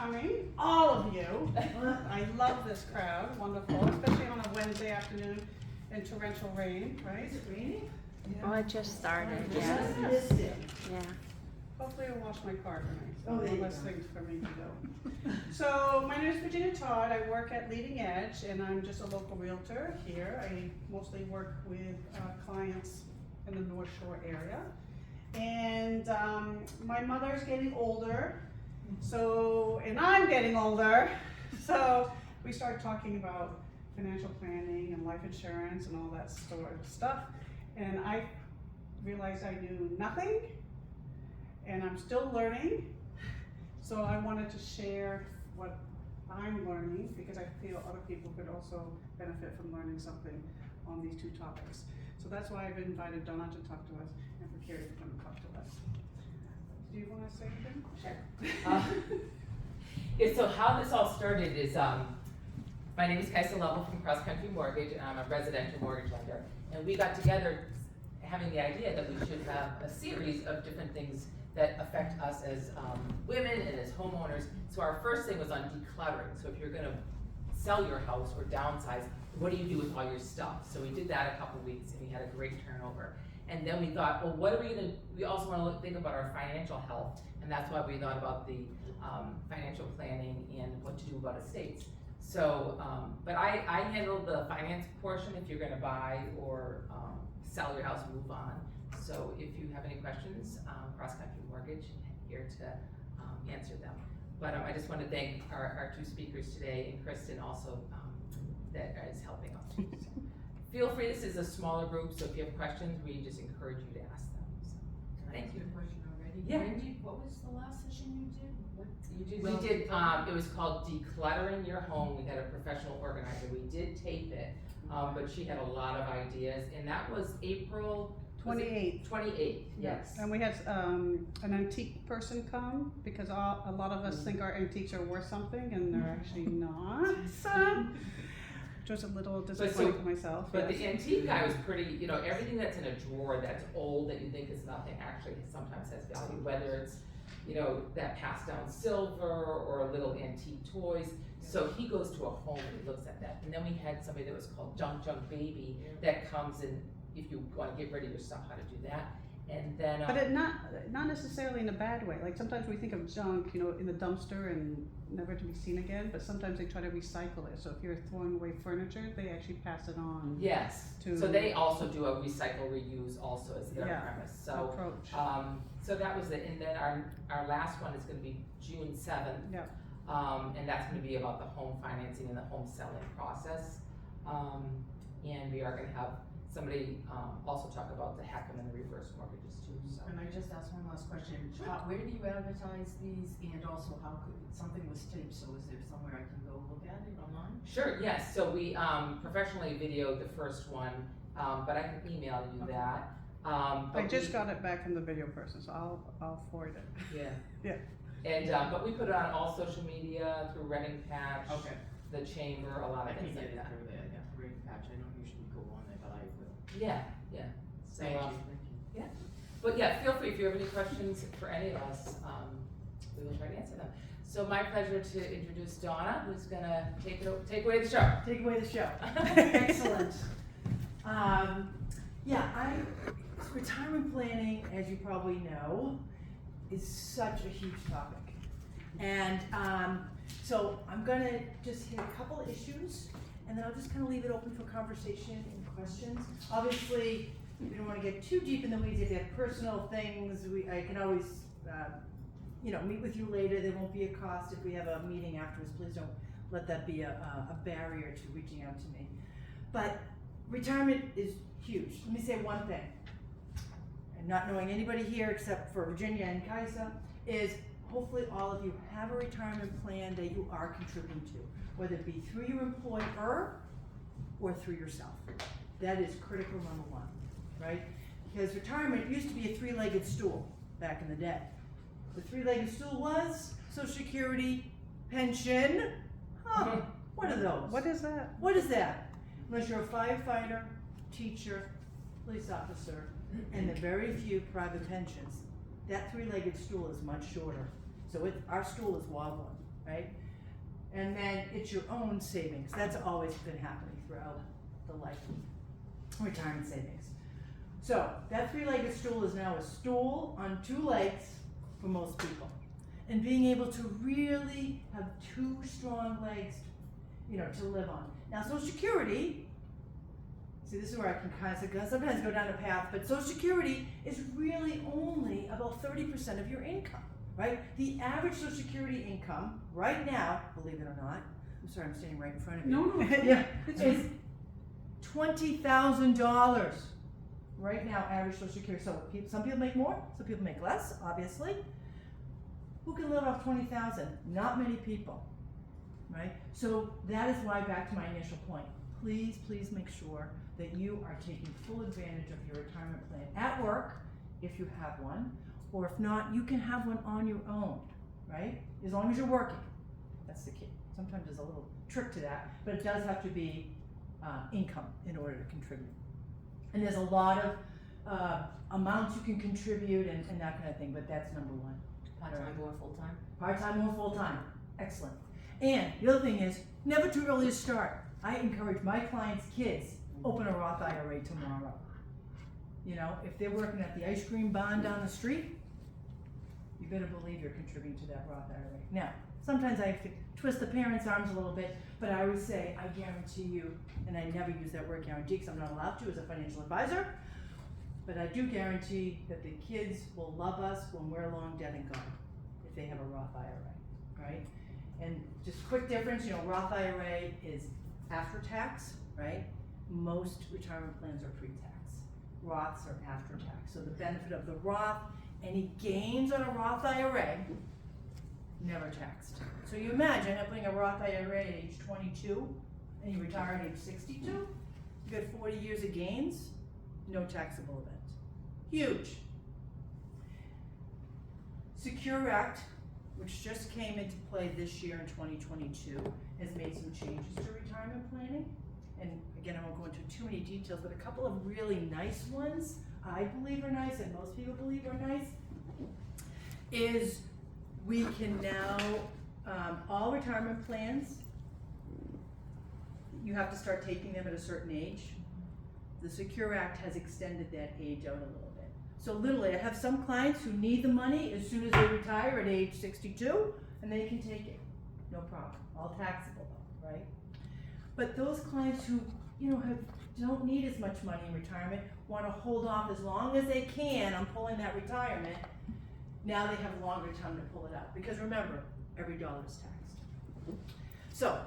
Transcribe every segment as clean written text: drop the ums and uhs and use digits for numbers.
coming, all of you. I love this crowd, wonderful, especially on a Wednesday afternoon in torrential rain, right? Is it raining? Oh, it just started, I yeah. just missed it. Yeah. Hopefully I'll wash my car tonight, so Oh, there you one less go. things for me to do. So my name is Virginia Todd. I work at Leading Edge, and I'm just a local realtor here. I mostly work with clients in the North Shore area. And my mother's getting older, and I'm getting older, so we started talking about financial planning and life insurance and all that sort of stuff. And I realized I knew nothing, and I'm still learning. So I wanted to share what I'm learning, because I feel other people could also benefit from learning something on these two topics. So that's why I've invited Donna to talk to us and for Carrie to come and talk to us. Do you want to say anything? Sure. Yeah, so how this all started is, my name is Kaisa Lovell from Cross Country Mortgage, and I'm a residential mortgage lender. And we got together having the idea that we should have a series of different things that affect us as women and as homeowners. So our first thing was on decluttering. So if you're gonna sell your house or downsize, what do you do with all your stuff? So we did that a couple weeks, and we had a great turnover. And then we thought, well, what are we gonna, we also wanna think about our financial health, and that's why we thought about the financial planning and what to do about estates. So, but I handle the finance portion if you're gonna buy or sell your house, move on. So if you have any questions, Cross Country Mortgage, here to answer them. But I just want to thank our two speakers today, and Kristen also, that is helping us too. So feel free, this is a smaller group, so if you have questions, we just encourage you to ask them. So, thank you. Question already. Yeah. What was the last session you did? What you did? We did, it was called Decluttering Your Home. We had a professional organizer. We did tape it, but she had a lot of ideas, and that was April 28th. 28th, yes. And we had an antique person come, because a lot of us think our antiques are worth something, and they're actually not. Which was a little disappointing for myself. But yes. the antique guy was pretty, everything that's in a drawer that's old that you think is nothing actually sometimes has value, whether it's, that passed down silver or little antique toys. So he goes to a home and he looks at that. And then we had somebody that was called Junk Baby that comes in, if you want to get rid of your stuff, how to do that. And then But not necessarily in a bad way. Like sometimes we think of junk, in the dumpster and never to be seen again, but sometimes they try to recycle it. So if you're throwing away furniture, they actually pass it on. yes. So they also do a recycle reuse also as their premise. So approach. So that was it. And then our last one is going to be June 7th. Yeah. And that's going to be about the home financing and the home selling process. And we are going to have somebody also talk about the HECM and the reverse mortgages too. So. Can I just ask one last question? Sure. Where do you advertise these, and also how could, something was taped, so is there somewhere I can go look at it online? Sure, yes. So we professionally videoed the first one, but I can email you that. I just got it back from the video person, so I'll forward it. Yeah. Yeah. And but we put it on all social media through Reading Patch, Okay. the Chamber, a lot I of can things get like it that. through there, yeah, Read Patch, I don't usually go on there, but I will. Yeah, yeah. So, Thank you. But yeah, feel free if you have any questions for any of us, we will try to answer them. So my pleasure to introduce Donna, who's gonna take away the show. Take away the show. Excellent. Retirement planning, as you probably know, is such a huge topic. And so I'm gonna just hit a couple of issues, and then I'll just kind of leave it open for conversation and questions. Obviously, we don't want to get too deep in the weeds. If you have personal things, I can always meet with you later. There won't be a cost if we have a meeting afterwards. Please don't let that be a barrier to reaching out to me. But retirement is huge. Let me say one thing, and not knowing anybody here except for Virginia and Kaisa, is hopefully all of you have a retirement plan that you are contributing to, whether it be through your employer or through yourself. That is critical number one, right? Because retirement used to be a three-legged stool back in the day. The three-legged stool was Social Security, pension. What are those? What is that? What is that? Unless you're a firefighter, teacher, police officer, and the very few private pensions, that three-legged stool is much shorter. So our stool is wobbling. right? And then it's your own savings. That's always been happening throughout the life of retirement savings. So that three-legged stool is now a stool on two legs for most people. And being able to really have two strong legs, to live on. Now Social Security, see, this is where I can kind of sometimes go down a path, but Social Security is really only about 30% of your income, right? The average Social Security income right now, believe it or not, I'm sorry, I'm standing right in front of you. No. Yeah, is $20,000 right now, average Social Security. So some people make more, some people make less, obviously. Who can live off $20,000? Not many people, right? So that is why, back to my initial point, please make sure that you are taking full advantage of your retirement plan at work, if you have one, or if not, you can have one on your own, right? As long as you're working, that's the key. Sometimes there's a little trick to that, but it does have to be income in order to contribute. And there's a lot of amounts you can contribute and that kind of thing, but that's number one. Part-time or full-time? Part-time or full-time, excellent. And the other thing is, never too early to start. I encourage my clients' kids, open a Roth IRA tomorrow. If they're working at the ice cream barn down the street, you better believe you're contributing to that Roth IRA. Now, sometimes I have to twist the parents' arms a little bit, but I always say, I guarantee you, and I never use that word guarantee because I'm not allowed to as a financial advisor, but I do guarantee that the kids will love us when we're long dead and gone, if they have a Roth IRA, right? And just quick difference, Roth IRA is after tax, right? Most retirement plans are pre-tax. Roths are after tax. So the benefit of the Roth, any gains on a Roth IRA, never taxed. So you imagine opening a Roth IRA at age 22 and you retire at age 62, you got 40 years of gains, no taxable event. Huge. Secure Act, which just came into play this year in 2022, has made some changes to retirement planning. And again, I won't go into too many details, but a couple of really nice ones, I believe are nice, and most people believe are nice, is we can now, all retirement plans, you have to start taking them at a certain age. The Secure Act has extended that age out a little bit. So literally, I have some clients who need the money as soon as they retire at age 62, and they can take it, no problem, all taxable though, right? But those clients who, don't need as much money in retirement, want to hold off as long as they can on pulling that retirement, now they have longer time to pull it out. Because remember, every dollar is taxed. So,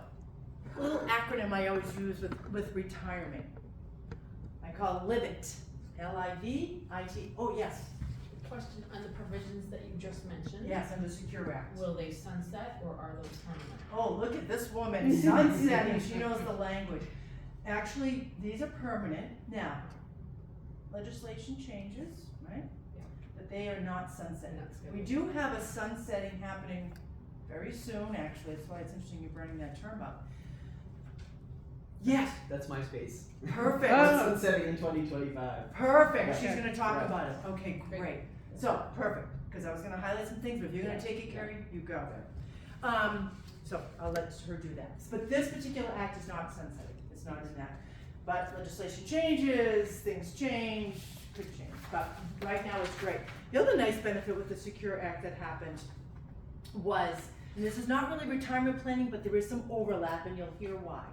a little acronym I always use with retirement. I call it LIVIT. L-I-V-I-T. Oh, yes. Question on the provisions that you just mentioned. Yes, and the Secure Act. Will they sunset or are those permanent? Oh, look at this woman, sunsetting, she knows the language. Actually, these are permanent. Now, legislation changes, right? Yeah. But they are not sunsetting. That's good. We do have a sunsetting happening very soon, actually, that's why it's interesting you're bringing that term up. Yes, That's my space. perfect. Sunsetting in 2025. Perfect, she's Okay. gonna talk Right. about it. Okay, great. So, perfect, because I was gonna highlight some things, but if you're gonna take it, Carrie, you go. So I'll let her do that. But this particular act is not sunsetting, it's not in that. But legislation changes, things change, could change, but right now it's great. The other nice benefit with the Secure Act that happened was, and this is not really retirement planning, but there is some overlap and you'll hear why.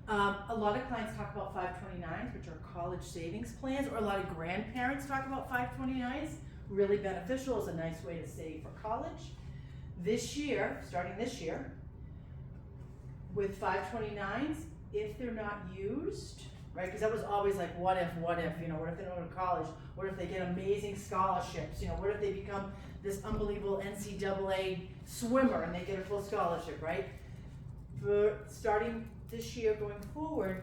A lot of clients talk about 529s, which are college savings plans, or a lot of grandparents talk about 529s. Really beneficial, is a nice way to save for college. This year, starting this year, with 529s, if they're not used, right, because that was always like, what if, what if they don't go to college, what if they get amazing scholarships, what if they become this unbelievable NCAA swimmer and they get a full scholarship, right? For starting this year going forward,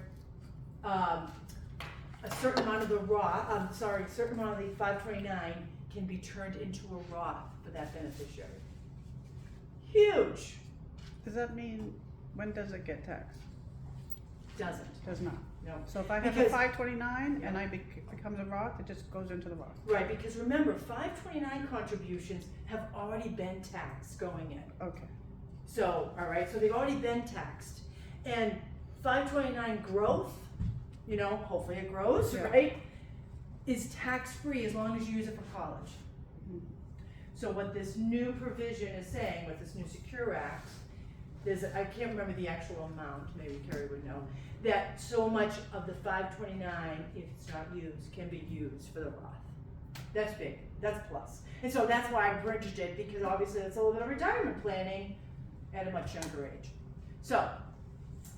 a certain amount of the certain amount of the 529 can be turned into a Roth for that beneficiary. Huge. Does that mean, when does it get taxed? Doesn't. Does not. No. So if I have a Because- 529 and Yeah. I becomes a Roth, it just goes into the Roth. Right, because remember, 529 contributions have already been taxed going in. Okay. So, all right, so they've already been taxed. And 529 growth, you know, hopefully it grows, Yeah. right? Is tax-free as long as you use it for college. Mhm. So what this new provision is saying, with this new Secure Act, I can't remember the actual amount, maybe Carrie would know, that so much of the 529, if it's not used, can be used for the Roth. That's big, that's a plus. And so that's why I bridged it, because obviously that's a little bit of retirement planning at a much younger age. So,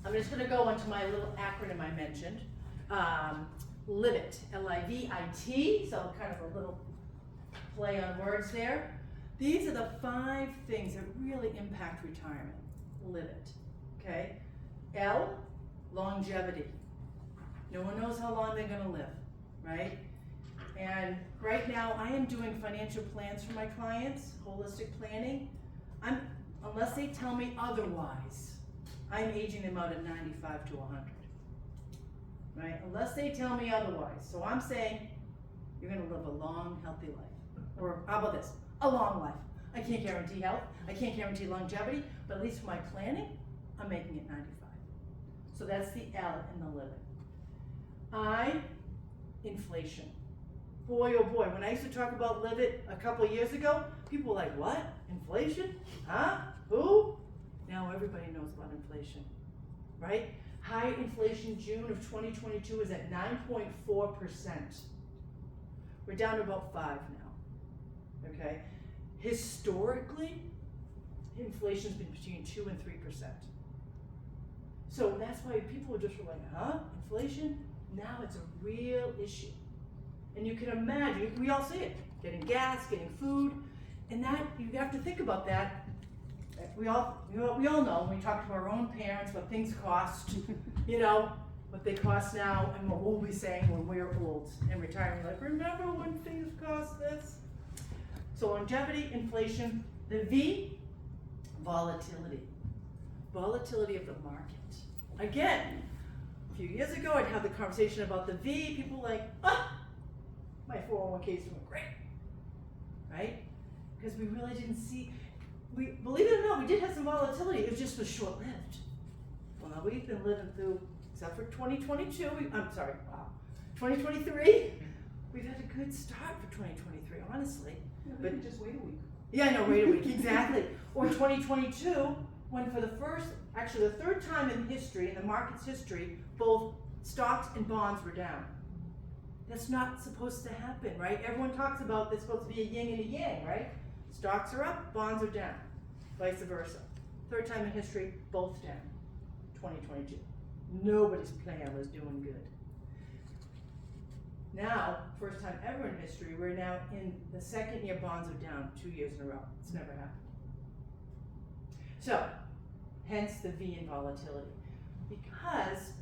I'm just gonna go into my little acronym I mentioned. LIVIT, L-I-V-I-T, so kind of a little play on words there. These are the 5 things that really impact retirement. LIVIT, okay? L, longevity. No one knows how long they're gonna live, right? And right now, I am doing financial plans for my clients, holistic planning. Unless they tell me otherwise, I'm aging them out at 95 to 100. Right? Unless they tell me otherwise. So I'm saying, you're gonna live a long, healthy life. Or how about this? A long life. I can't guarantee health, I can't guarantee longevity, but at least for my planning, I'm making it 95. So that's the L in the living. I, inflation. Boy, oh boy, when I used to talk about Live It a couple of years ago, people were like, what? Inflation? Huh? Who? Now everybody knows about inflation, right? High inflation June of 2022 is at 9.4%. We're down to about 5 now, okay? Historically, inflation's been between 2 and 3%. So that's why people are just like, huh? Inflation? Now it's a real issue. And you can imagine, we all see it, getting gas, getting food, and that, you have to think about that. We all know when we talk to our own parents what things cost, you know, what they cost now and what we'll be saying when we're old and retiring. Like, remember when things cost this? So longevity, inflation, the V, volatility. Volatility of the market. Again, a few years ago I'd have the conversation about the V, people were like, my 401k is doing great, right? Because we really didn't see, believe it or not, we did have some volatility, it was just was short-lived. Well, now we've been living through, except for 2022, 2023, we've had a good start for 2023, honestly. Yeah, But- we could just wait a week. Yeah, I know, wait a week, exactly. Or 2022, when for the third time in history, in the market's history, both stocks and bonds were down. That's not supposed to happen, right? Everyone talks about there's supposed to be a yin and a yang, right? Stocks are up, bonds are down, vice versa. Third time in history, both down, 2022. Nobody's plan was doing good. Now, first time ever in history, we're now in the second year bonds are down 2 years in a row. It's never happened. So, hence the V in volatility. Because,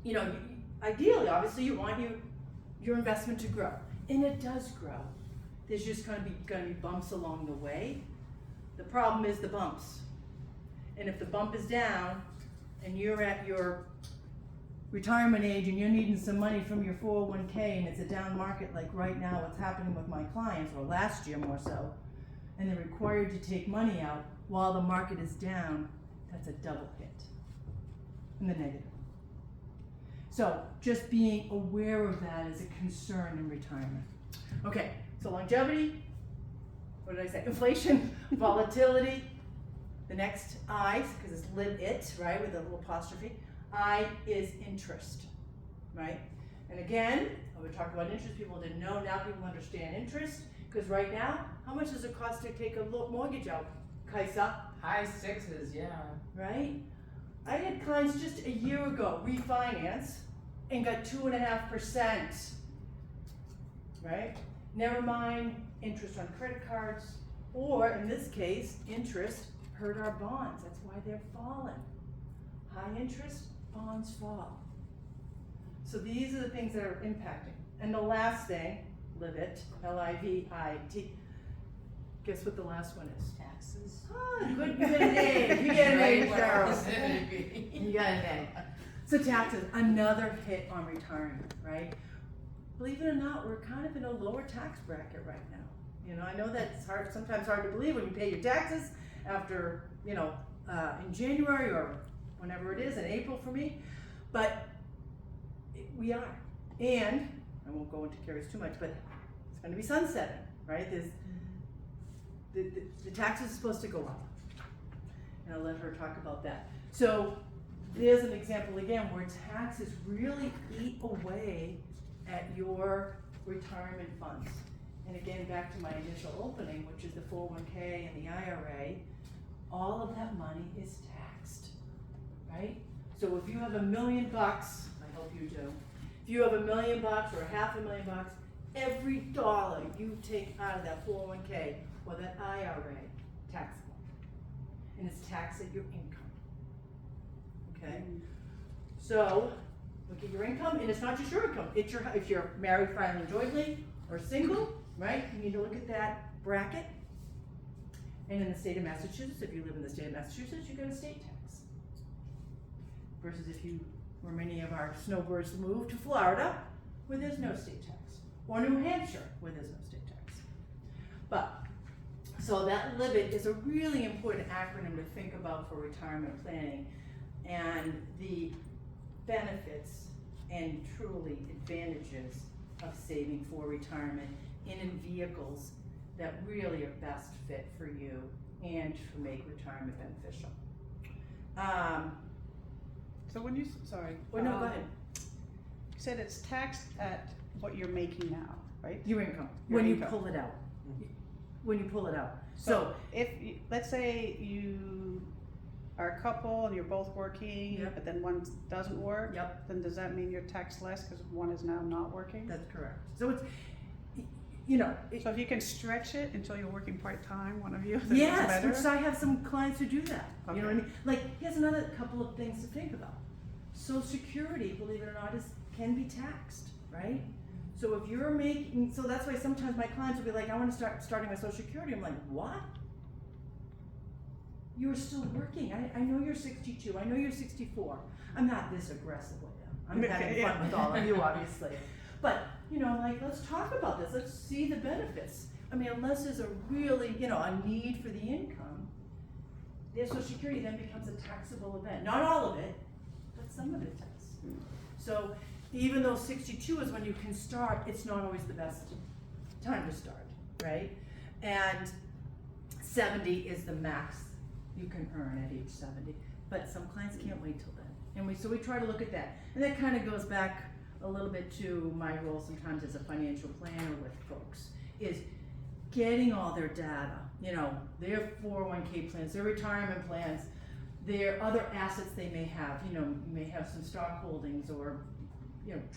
you know, ideally, obviously, you want your investment to grow. And it does grow. There's just gonna be bumps along the way. The problem is the bumps. And if the bump is down and you're at your retirement age and you're needing some money from your 401k and it's a down market like right now what's happening with my clients, or last year more so, and they're required to take money out while the market is down, that's a double hit in the negative. So just being aware of that is a concern in retirement. Okay, so longevity, what did I say? Inflation, volatility. The next I, because it's live it, right, with a little apostrophe. I is interest, right? And again, I would talk about interest, people didn't know, now people understand interest, because right now, how much does it cost to take a mortgage out, Kaisa? High 6s, yeah. Right? I had clients just a year ago refinance and got 2.5%, right? Never mind interest on credit cards, or in this case, interest hurt our bonds, that's why they're falling. High interest, bonds fall. So these are the things that are impacting. And the last thing, LIVIT, L-I-V-I-T. Guess what the last one is? Taxes. Ah, good, you get an A, you get an A, Cheryl. You got an A. So taxes, another hit on retirement, right? Believe it or not, we're kind of in a lower tax bracket right now. You know, I know that's hard, sometimes hard to believe when you pay your taxes after in January or whenever it is, in April for me, but we are. And, I won't go into Carrie's too much, but it's gonna be sunsetting, right? The taxes are supposed to go up. And I'll let her talk about that. So, there's an example again where taxes really eat away at your retirement funds. And again, back to my initial opening, which is the 401k and the IRA, all of that money is taxed, right? So if you have $1 million, I hope you do. If you have $1 million or $500,000, every dollar you take out of that 401k or that IRA, taxable. And it's taxed at your income. Okay? So, look at your income, and it's not just your income, it's your, if you're married, filing jointly, or single, right? You need to look at that bracket. And in the state of Massachusetts, if you live in the state of Massachusetts, you get a state tax. Versus if you, where many of our snowbirds move to Florida, where there's no state tax. Or New Hampshire, where there's no state tax. But, so that LIBIT is a really important acronym to think about for retirement planning, and the benefits and truly advantages of saving for retirement and in vehicles that really are best fit for you and to make retirement beneficial. So when you, sorry. Well, no, go ahead. You said it's taxed at what you're making now, right? Your income, Your when income. you pull it out. When you pull it out. So if, let's say you are a couple and you're both working, Yep. but then one doesn't work? Yep. Then does that mean you're taxed less because one is now not working? That's correct. So it's, So if you can stretch it until you're working part-time, one of you, then it's yes, better? which I have some clients who do that. You know what I Okay. mean? Like, here's another couple of things to think about. Social Security, believe it or not, can be taxed, right? So if you're making, so that's why sometimes my clients will be like, I want to starting my Social Security. I'm like, what? You're still working. I know you're 62. I know you're 64. I'm not this aggressive with them. I'm having fun with all of you, obviously. But, let's talk about this. Let's see the benefits. I mean, unless there's a really, a need for the income, their Social Security then becomes a taxable event. Not all of it, but some of it does. So even though 62 is when you can start, it's not always the best time to start, right? And 70 is the max you can earn at age 70. But some clients can't wait till then. And so we try to look at that. And that kind of goes back a little bit to my role sometimes as a financial planner with folks, is getting all their data, their 401k plans, their retirement plans, their other assets they may have, you may have some stock holdings or,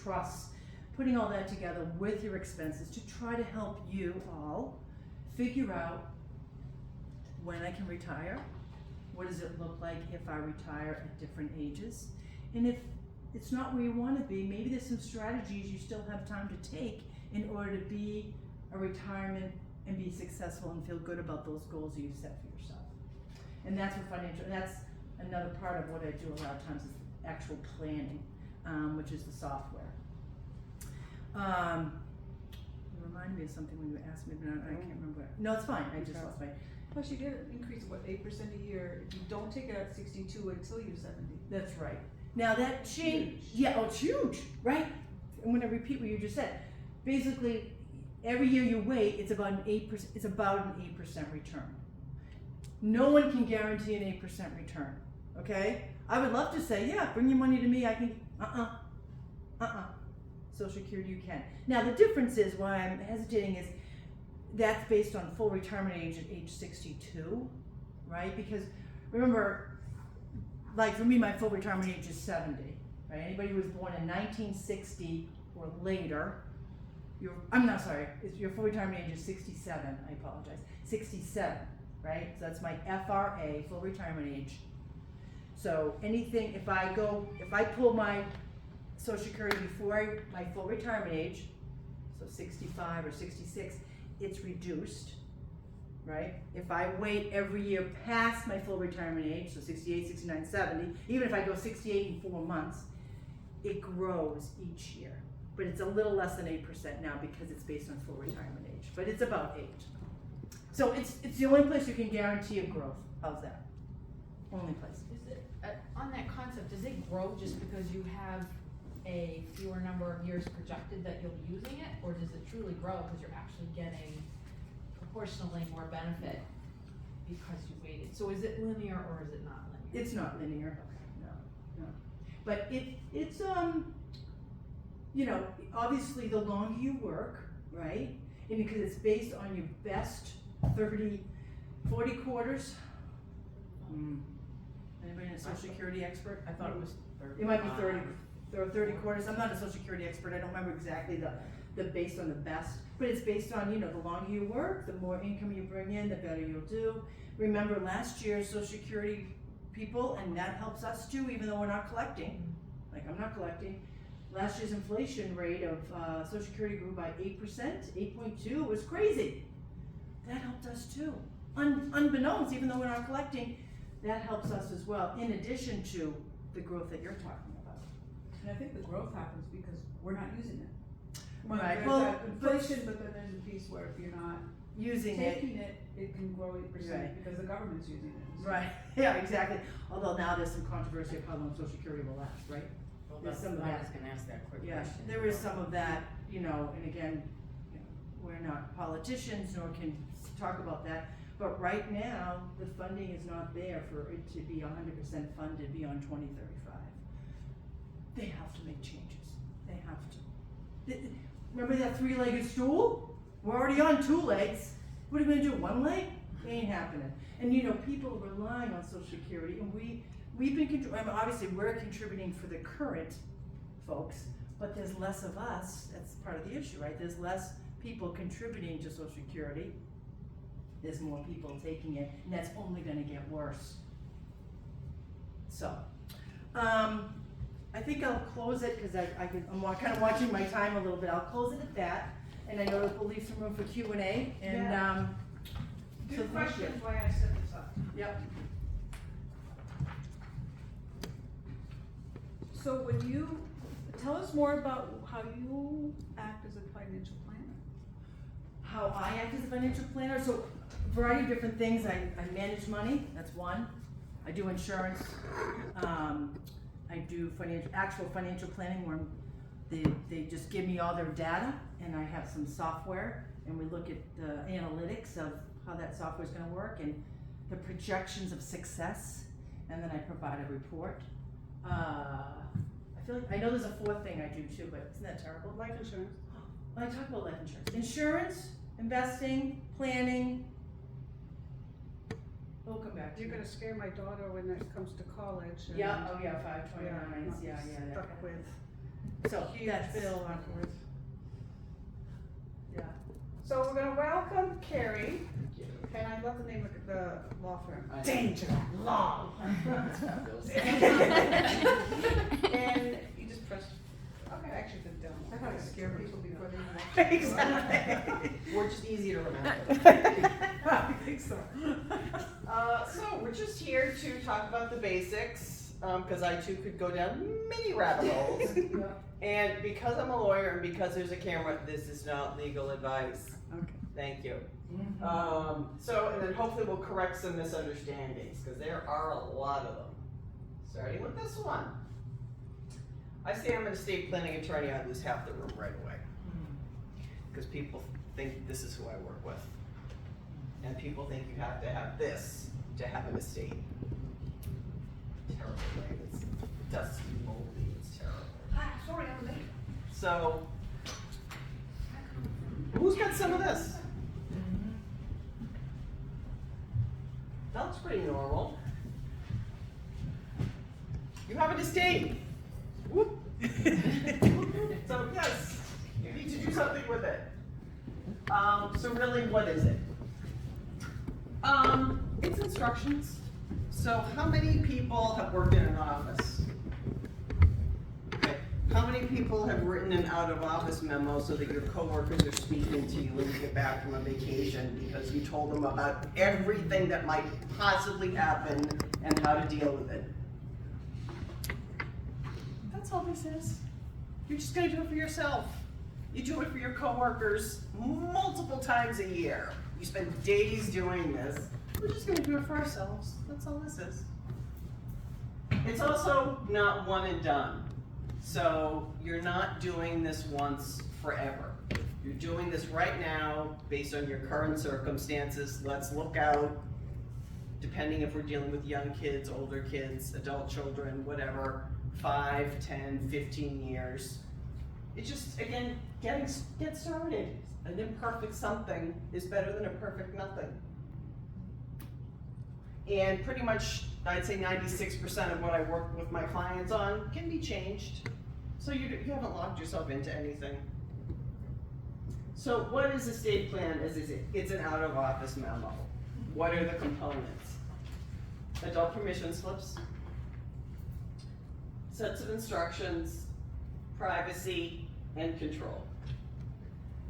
trusts, putting all that together with your expenses to try to help you all figure out when I can retire, what does it look like if I retire at different ages, and if it's not where you want to be, maybe there's some strategies you still have time to take in order to be a retirement and be successful and feel good about those goals that you've set for yourself. And that's what that's another part of what I do a lot of times is actual planning, which is the software. You reminded me of something when you asked me, but I can't remember. No, it's fine, I just lost my, Plus you get an increase of 8% a year if you don't take it at 62 until you're 70. that's right. Now that change, Huge. yeah, it's huge, right? I'm gonna repeat what you just said. Basically, every year you wait, it's about an 8%, it's about an 8% return. No one can guarantee an 8% return, okay? I would love to say, yeah, bring your money to me, I can, Social Security you can. Now the difference is, why I'm hesitating is, that's based on full retirement age at age 62, right? Because remember, like for me, my full retirement age is 70, right? Anybody who was born in 1960 or later, your full retirement age is 67, I apologize, 67, right? So that's my FRA, full retirement age. So anything, if I pull my Social Security before my full retirement age, so 65 or 66, it's reduced, right? If I wait every year past my full retirement age, so 68, 69, 70, even if I go 68 in 4 months, it grows each year. But it's a little less than 8% now because it's based on full retirement age, but it's about 8. So it's the only place you can guarantee a growth. How's that? only place. Is it, on that concept, does it grow just because you have a fewer number of years projected that you'll be using it? Or does it truly grow because you're actually getting proportionally more benefit because you waited? So is it linear or is it not linear? It's not linear, no. But it's, you know, obviously the longer you work, right? And because it's based on your best 40 quarters. Anybody a social security expert? I thought it was 30. It might be 30, there are 30 quarters. I'm not a social security expert. I don't remember exactly the based on the best, but it's based on, you know, the longer you work, the more income you bring in, the better you'll do. Remember last year's social security people, and that helps us too, even though we're not collecting. Like, I'm not collecting. Last year's inflation rate of social security grew by 8%, 8.2, it was crazy. That helped us too. Unbeknownst, even though we're not collecting, that helps us as well, in addition to the growth that you're talking about. And I think the growth happens because we're not using it. Right, There's well, that inflation, but then there's a piece where if you're not Using it, taking it, it can grow 8% Right. because the government's using it. So- right, yeah, exactly. Although now there's some controversy of how long social security will last, right? Well, There's that's, some of I that. was gonna ask that quick Yeah, question. there is some of that, you know, and again, you know, we're not politicians nor can talk about that. But right now, the funding is not there for it to be 100% funded beyond 2035. They have to make changes. They have to. Remember that three-legged stool? We're already on 2 legs. What are we gonna do, 1 leg? Ain't happening. And you know, people are relying on social security, and we've been, I mean, obviously, we're contributing for the current folks, but there's less of us. That's part of the issue, right? There's less people contributing to social security. There's more people taking it, and that's only gonna get worse. So, I think I'll close it, cause I'm kind of watching my time a little bit. I'll close it at that, and I know that we'll leave some room for Q&A, and, Yeah. so Good thank you. questions why I set this up. Yep. So when you, tell us more about how you act as a financial planner. How I act as a financial planner, so a variety of different things. I manage money, that's one. I do insurance. I do actual financial planning where they just give me all their data, and I have some software, and we look at the analytics of how that software is gonna work and the projections of success, and then I provide a report. I feel like, I know there's a 4th thing I do too, but isn't that terrible? Life insurance. When I talk about life insurance, insurance, investing, planning. We'll come back to You're it. gonna scare my daughter when it comes to college. And Yeah, oh yeah, yeah, 529s, not yeah, that stuck kind of with thing. So huge that's, bill afterwards. yeah. So we're gonna welcome Carrie, and I love the name of the law firm. I know. Danger Law. That's fabulous. And you just press, okay, I actually did down. I thought it scared people before they even. Exactly. We're just easy to remember. I think so. So we're just here to talk about the basics, because I too could go down many rabbit holes. And because I'm a lawyer and because there's a camera, this is not legal advice. Okay. Thank you. So, and then hopefully we'll correct some misunderstandings, because there are a lot of them. Starting with this one. I say I'm an estate planning attorney, I lose half the room right away. Because people think this is who I work with. And people think you have to have this to have an estate. Terrible way, it's dusty, moldy, it's terrible. Sorry, I'm late. So, who's got some of this? That looks pretty normal. You have an estate. Whoop. So yes, you need to do something with it. So really, what is it? It's instructions. So how many people have worked in an office? Okay. How many people have written an out-of-office memo so that your coworkers are speaking to you when you get back from a vacation because you told them about everything that might possibly happen and how to deal with it? That's all this is. You're just gonna do it for yourself. You do it for your coworkers multiple times a year. You spend days doing this. We're just gonna do it for ourselves. That's all this is. It's also not one and done. So you're not doing this once forever. You're doing this right now based on your current circumstances. Let's look out, depending if we're dealing with young kids, older kids, adult children, whatever, 5, 10, 15 years. It's just, again, get started. An imperfect something is better than a perfect nothing. And pretty much, I'd say 96% of what I work with my clients on can be changed. So you haven't locked yourself into anything. So what is estate plan? It's an out of office memo. What are the components? Adult permission slips, sets of instructions, privacy, and control.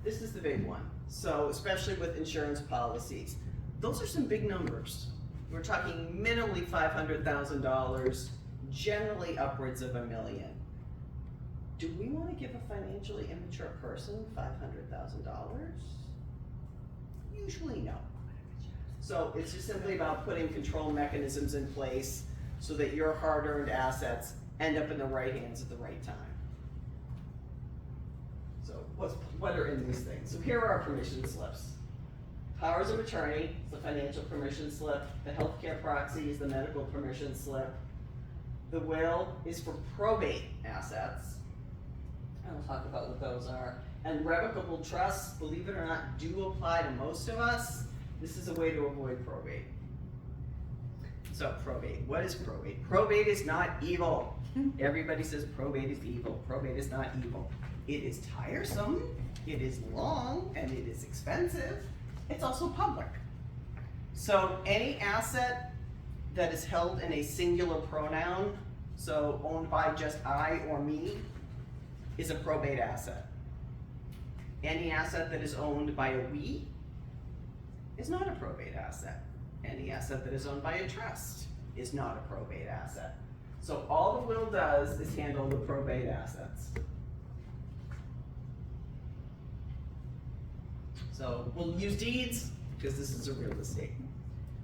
This is the big one. So especially with insurance policies, those are some big numbers. We're talking minimally $500,000, generally upwards of $1 million. Do we want to give a financially immature person $500,000? Usually no. So it's just simply about putting control mechanisms in place so that your hard-earned assets end up in the right hands at the right time. So what are in these things? So here are our permission slips. Powers of attorney is the financial permission slip. The healthcare proxy is the medical permission slip. The will is for probate assets. And we'll talk about what those are. And revocable trusts, believe it or not, do apply to most of us. This is a way to avoid probate. So probate, what is probate? Probate is not evil. Everybody says probate is evil. Probate is not evil. It is tiresome, it is long, and it is expensive. It's also public. So any asset that is held in a singular pronoun, so owned by just I or me, is a probate asset. Any asset that is owned by a we is not a probate asset. Any asset that is owned by a trust is not a probate asset. So all the will does is handle the probate assets. So we'll use deeds because this is a real estate.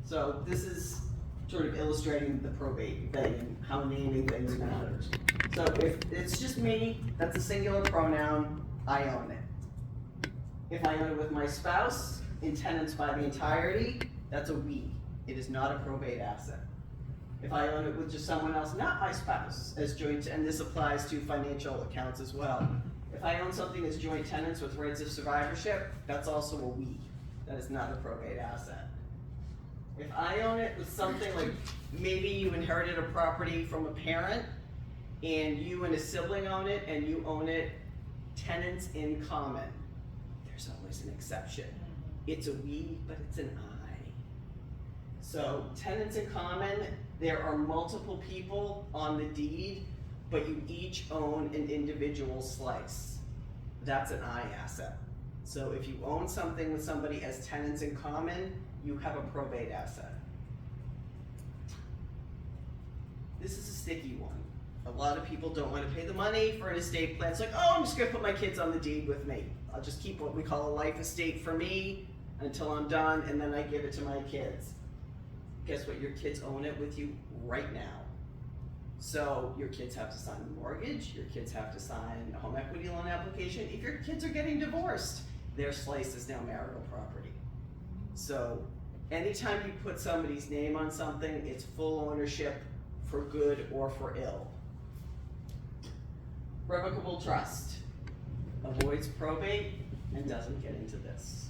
So this is sort of illustrating the probate thing and how naming things matters. So if it's just me, that's a singular pronoun, I own it. If I own it with my spouse, in tenants by the entirety, that's a we. It is not a probate asset. If I own it with just someone else, not my spouse, as joint, and this applies to financial accounts as well. If I own something as joint tenants with rights of survivorship, that's also a we. That is not a probate asset. If I own it with something like, maybe you inherited a property from a parent, and you and a sibling own it, and you own it tenants in common, there's always an exception. It's a we, but it's an I. So tenants in common, there are multiple people on the deed, but you each own an individual slice. That's an I asset. So if you own something with somebody as tenants in common, you have a probate asset. This is a sticky one. A lot of people don't want to pay the money for an estate plan. It's like, oh, I'm just gonna put my kids on the deed with me. I'll just keep what we call a life estate for me until I'm done, and then I give it to my kids. Guess what? Your kids own it with you right now. So your kids have to sign the mortgage, your kids have to sign a home equity loan application. If your kids are getting divorced, their slice is now marital property. So anytime you put somebody's name on something, it's full ownership for good or for ill. Revocable trust avoids probate and doesn't get into this.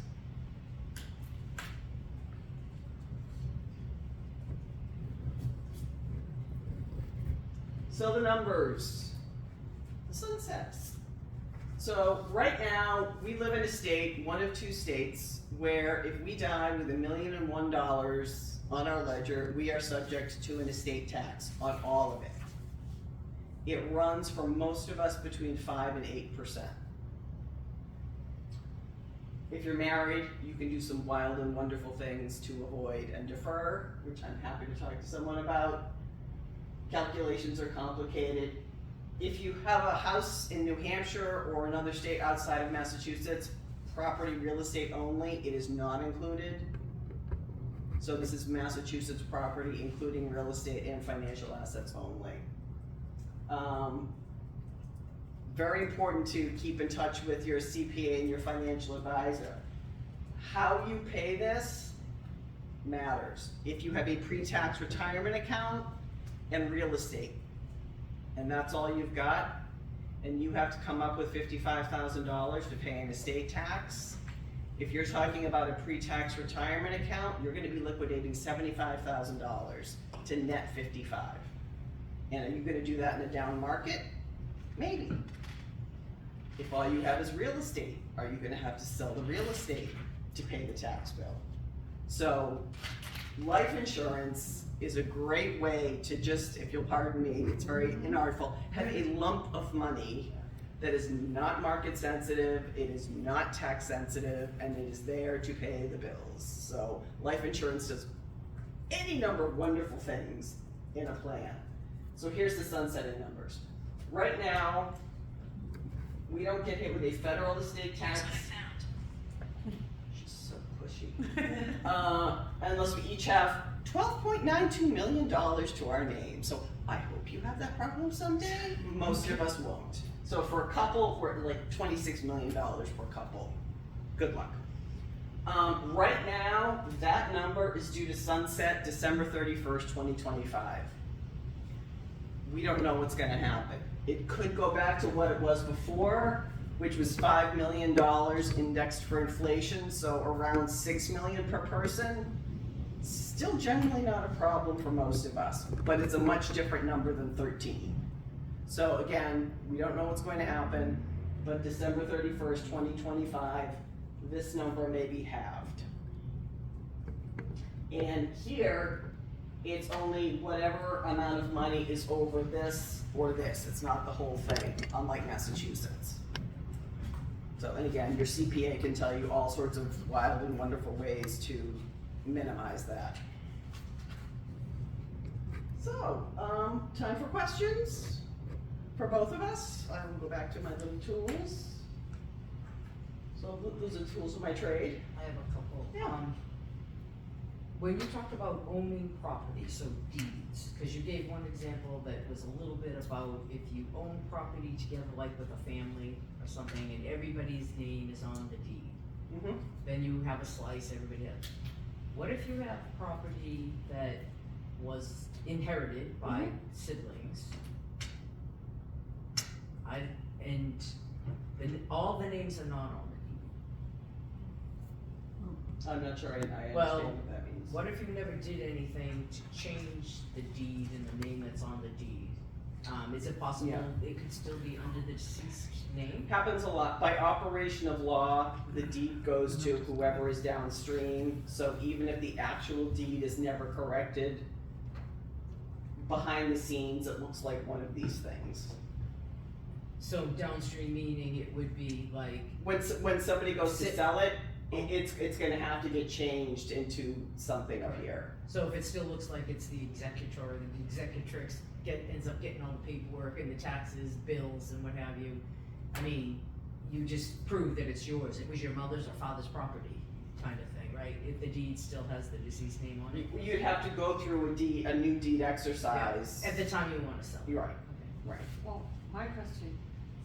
So the numbers, the sun sets. So right now, we live in a state, one of two states, where if we die with $1,001 on our ledger, we are subject to an estate tax on all of it. It runs for most of us between 5 and 8%. If you're married, you can do some wild and wonderful things to avoid and defer, which I'm happy to talk to someone about. Calculations are complicated. If you have a house in New Hampshire or another state outside of Massachusetts, property real estate only, it is not included. So this is Massachusetts property, including real estate and financial assets only. Very important to keep in touch with your CPA and your financial advisor. How you pay this matters. If you have a pre-tax retirement account and real estate, and that's all you've got, and you have to come up with $55,000 to pay an estate tax. If you're talking about a pre-tax retirement account, you're gonna be liquidating $75,000 to net 55. And are you gonna do that in a down market? Maybe. If all you have is real estate, are you gonna have to sell the real estate to pay the tax bill? So, life insurance is a great way to just, if you'll pardon me, it's very inartful, have a lump of money that is not market sensitive, it is not tax sensitive, and it is there to pay the bills. So life insurance does any number of wonderful things in a plan. So here's the sunsetting numbers. Right now, we don't get hit with a federal estate tax. She's so pushy. Unless we each have $12.92 million to our name. So I hope you have that problem someday. Most of us won't. So for a couple, we're at like $26 million per couple. Good luck. Right now, that number is due to sunset December 31st, 2025. We don't know what's gonna happen. It could go back to what it was before, which was $5 million indexed for inflation, so around $6 million per person. Still generally not a problem for most of us, but it's a much different number than 13. So again, we don't know what's going to happen, but December 31st, 2025, this number may be halved. And here, it's only whatever amount of money is over this or this. It's not the whole thing, unlike Massachusetts. So, and again, your CPA can tell you all sorts of wild and wonderful ways to minimize that. So, time for questions for both of us. I will go back to my little tools. So those are tools of my trade. I have a couple. Yeah. When you talked about owning property, so deeds, because you gave one example that was a little bit about if you own property together, like with a family or something, and everybody's name is on the deed, Mm-hmm. then you have a slice, everybody has. What if you have property that was inherited by siblings? All the names are not on the deed. I'm not sure I understand Well, what that means. What if you never did anything to change the deed and the name that's on the deed? Is it possible it could still be under the deceased name? Happens a lot. By operation of law, the deed goes to whoever is downstream. So even if the actual deed is never corrected, behind the scenes, it looks like one of these things. So downstream meaning it would be like, When somebody goes to sell it, it's gonna have to get changed into something up here. so if it still looks like it's the executor, and the executrix ends up getting all the paperwork and the taxes, bills and what have you, I mean, you just prove that it's yours, it was your mother's or father's property, kind of thing, right? If the deed still has the deceased name on it. You'd have to go through a new deed exercise. At the time you wanna sell. You're right, right. Well, my question,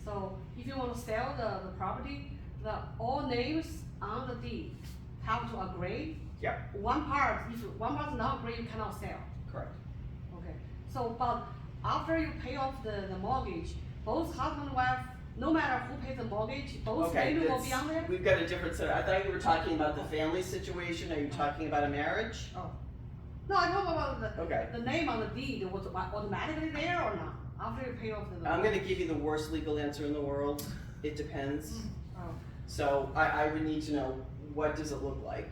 so if you want to sell the property, all names on the deed have to agree? Yep. One part, if one part not agree, you cannot sell. Correct. Okay, so but after you pay off the mortgage, both husband and wife, no matter who pays the mortgage, both Okay, names will be on there? we've got a different set. I thought you were talking about the family situation. Are you talking about a marriage? No, I'm talking about Okay. the name on the deed, was automatically there or not? After you pay off the I'm gonna give you the worst legal answer in the world. It depends. Oh. So I would need to know, what does it look like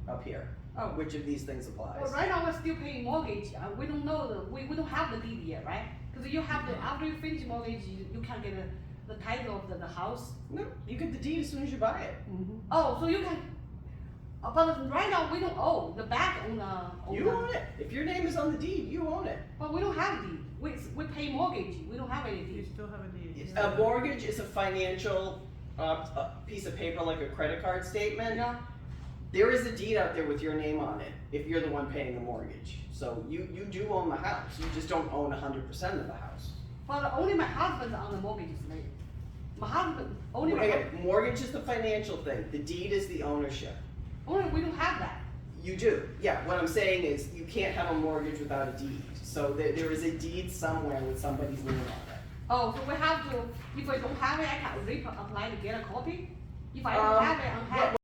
up here? Oh. Which of these things applies? Well, right now we're still paying mortgage, we don't know, we don't have the deed yet, right? Cause you have to, after you finish mortgage, you can get the title of the house. No, you get the deed as soon as you buy it. Oh, so you can, but right now we don't own, the back on the. You own it. If your name is on the deed, you own it. But we don't have deed, we pay mortgage, we don't have any You deed. still have a deed. A mortgage is a financial piece of paper like a credit card statement. Yeah, There is a deed out there with your name on it, if you're the one paying the mortgage. So you do own the house, you just don't own 100% of the house. Well, only my husband's on the mortgage rate. My husband, only my, Again, mortgage is the financial thing, the deed is the ownership. only, we don't have that. You do, yeah, what I'm saying is, you can't have a mortgage without a deed. So there is a deed somewhere with somebody's name on it. Oh, so we have to, if I don't have it, I can apply to get a copy? If I don't have it, I'm happy.